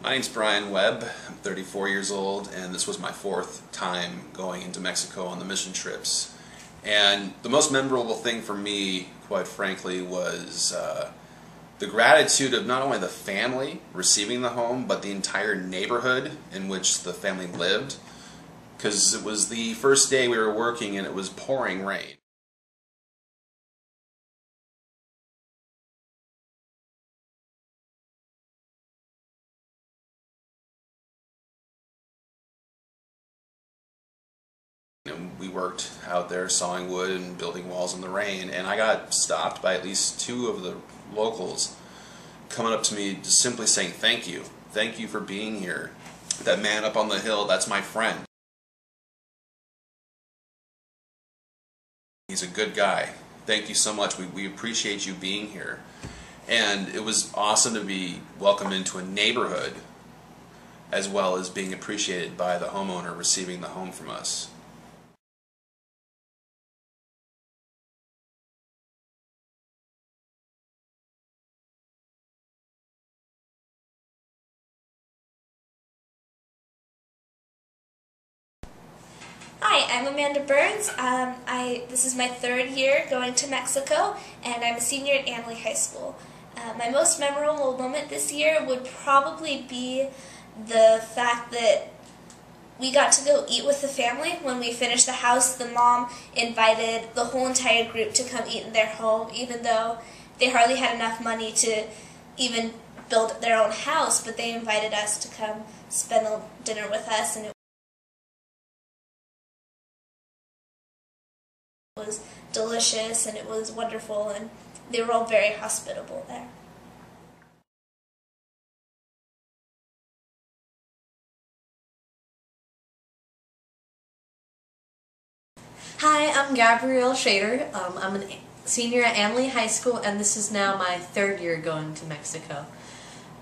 My name's Brian Webb. I'm 34 years old, and this was my 4th time going into Mexico on the mission trips. And the most memorable thing for me, quite frankly, was the gratitude of not only the family receiving the home, but the entire neighborhood in which the family lived. Because it was the first day we were working and it was pouring rain. And we worked out there sawing wood and building walls in the rain, and I got stopped by at least 2 of the locals coming up to me just simply saying thank you for being here. That man up on the hill, that's my friend. He's a good guy. Thank you so much. We appreciate you being here. And it was awesome to be welcomed into a neighborhood as well as being appreciated by the homeowner receiving the home from us. Hi, I'm Amanda Burns. This is my 3rd year going to Mexico, and I'm a senior at Annalee High School. My most memorable moment this year would probably be the fact that we got to go eat with the family. When we finished the house, the mom invited the whole entire group to come eat in their home, even though they hardly had enough money to even build their own house, but they invited us to come spend dinner with us, and it was delicious and it was wonderful, and they were all very hospitable there. Hi, I'm Gabrielle Shader. I'm a senior at Annalee High School, and this is now my 3rd year going to Mexico.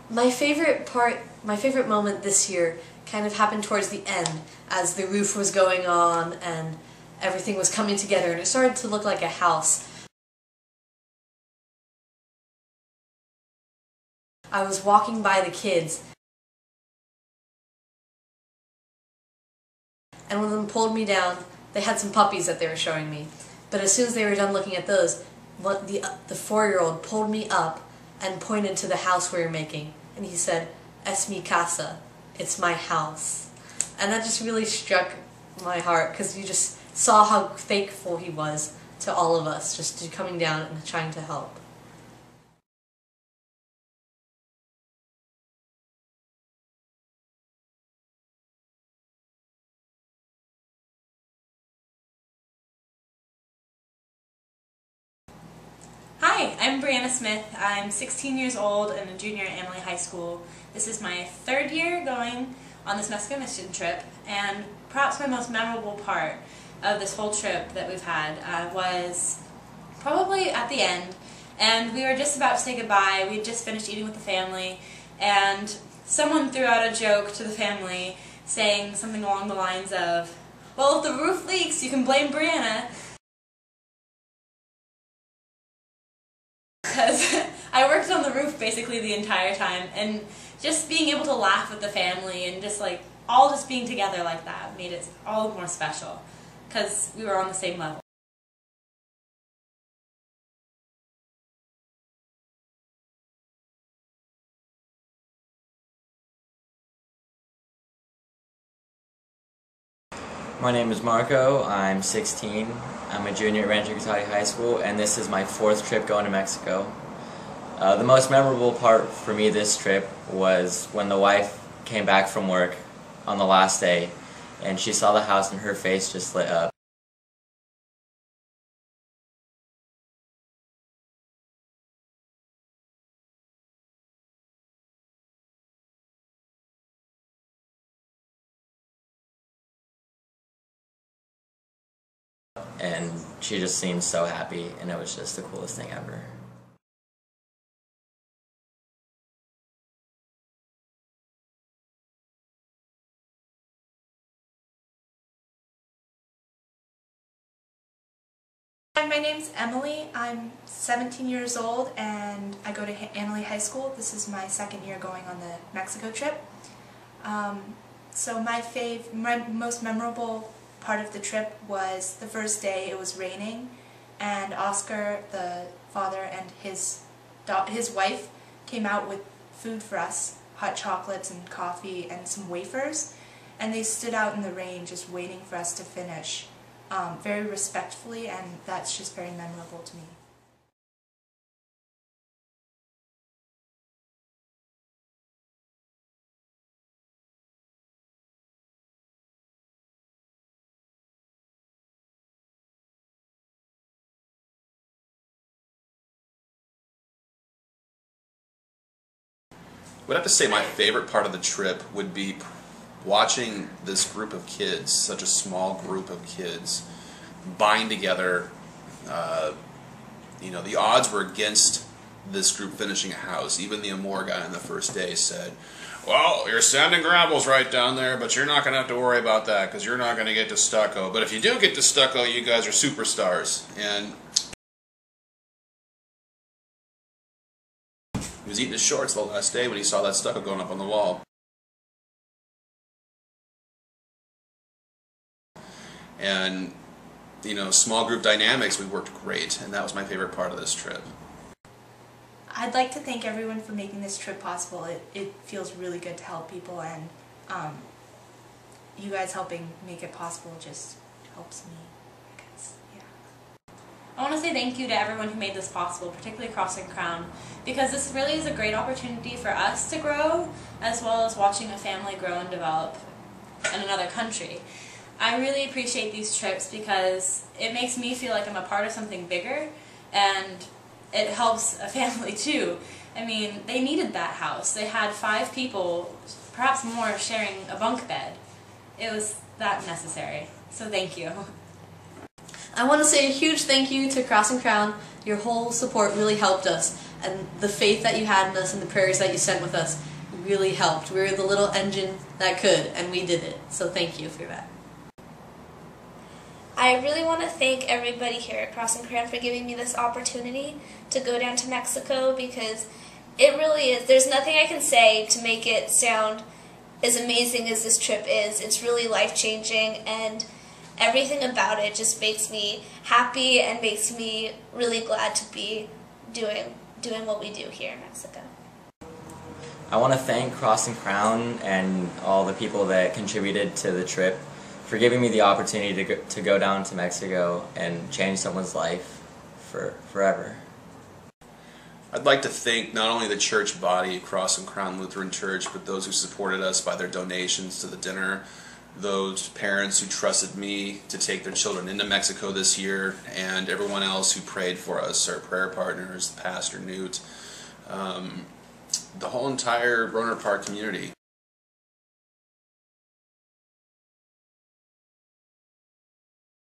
My favorite moment this year kind of happened towards the end, as the roof was going on and everything was coming together, and it started to look like a house. I was walking by the kids, and one of them pulled me down. They had some puppies that they were showing me, but as soon as they were done looking at those, the 4-year-old pulled me up and pointed to the house we were making, and he said, "Es mi casa," it's my house. And that just really struck my heart, because you just saw how thankful he was to all of us, just coming down and trying to help. Hi, I'm Brianna Smith. I'm 16 years old and a junior at Annalee High School. This is my 3rd year going on this Mexico mission trip, and perhaps my most memorable part of this whole trip that we've had was probably at the end, and we were just about to say goodbye. We had just finished eating with the family, and someone threw out a joke to the family saying something along the lines of, "Well, if the roof leaks, you can blame Brianna." Because I worked on the roof basically the entire time, and just being able to laugh with the family and just like all just being together like that made it all more special, because we were on the same level. My name is Marco. I'm 16. I'm a junior at Rancho Cotati High School, and this is my 4th trip going to Mexico. The most memorable part for me this trip was when the wife came back from work on the last day, and she saw the house and her face just lit up. And she just seemed so happy, and it was just the coolest thing ever. My name's Emily. I'm 17 years old and I go to Annalee High School. This is my 2nd year going on the Mexico trip. So my most memorable part of the trip was the first day. It was raining, and Oscar, the father, and his wife came out with food for us, hot chocolates and coffee and some wafers, and they stood out in the rain just waiting for us to finish, very respectfully, and that's just very memorable to me. I would have to say my favorite part of the trip would be watching this group of kids, such a small group of kids, bind together. You know, the odds were against this group finishing a house. Even the Amore guy on the first day said, well, your sand and gravel's right down there, but you're not going to have to worry about that because you're not going to get to stucco. But if you do get to stucco, you guys are superstars. And he was eating his shorts the last day when he saw that stucco going up on the wall. And, you know, small group dynamics, we worked great, and that was my favorite part of this trip. I'd like to thank everyone for making this trip possible. It feels really good to help people, and you guys helping make it possible just helps me, I guess. Yeah. I want to say thank you to everyone who made this possible, particularly Crossing Crown, because this really is a great opportunity for us to grow, as well as watching a family grow and develop in another country. I really appreciate these trips because it makes me feel like I'm a part of something bigger, and it helps a family too. I mean, they needed that house. They had 5 people, perhaps more, sharing a bunk bed. It was that necessary. So thank you. I want to say a huge thank you to Crossing Crown. Your whole support really helped us, and the faith that you had in us and the prayers that you sent with us really helped. We were the little engine that could, and we did it. So thank you for that. I really want to thank everybody here at Crossing Crown for giving me this opportunity to go down to Mexico, because it really is, there's nothing I can say to make it sound as amazing as this trip is. It's really life-changing, and everything about it just makes me happy and makes me really glad to be doing what we do here in Mexico. I want to thank Crossing Crown and all the people that contributed to the trip for giving me the opportunity to go down to Mexico and change someone's life forever. I'd like to thank not only the church body at Crossing Crown Lutheran Church, but those who supported us by their donations to the dinner, those parents who trusted me to take their children into Mexico this year, and everyone else who prayed for us, our prayer partners, Pastor Newt, the whole entire Rohnert Park community.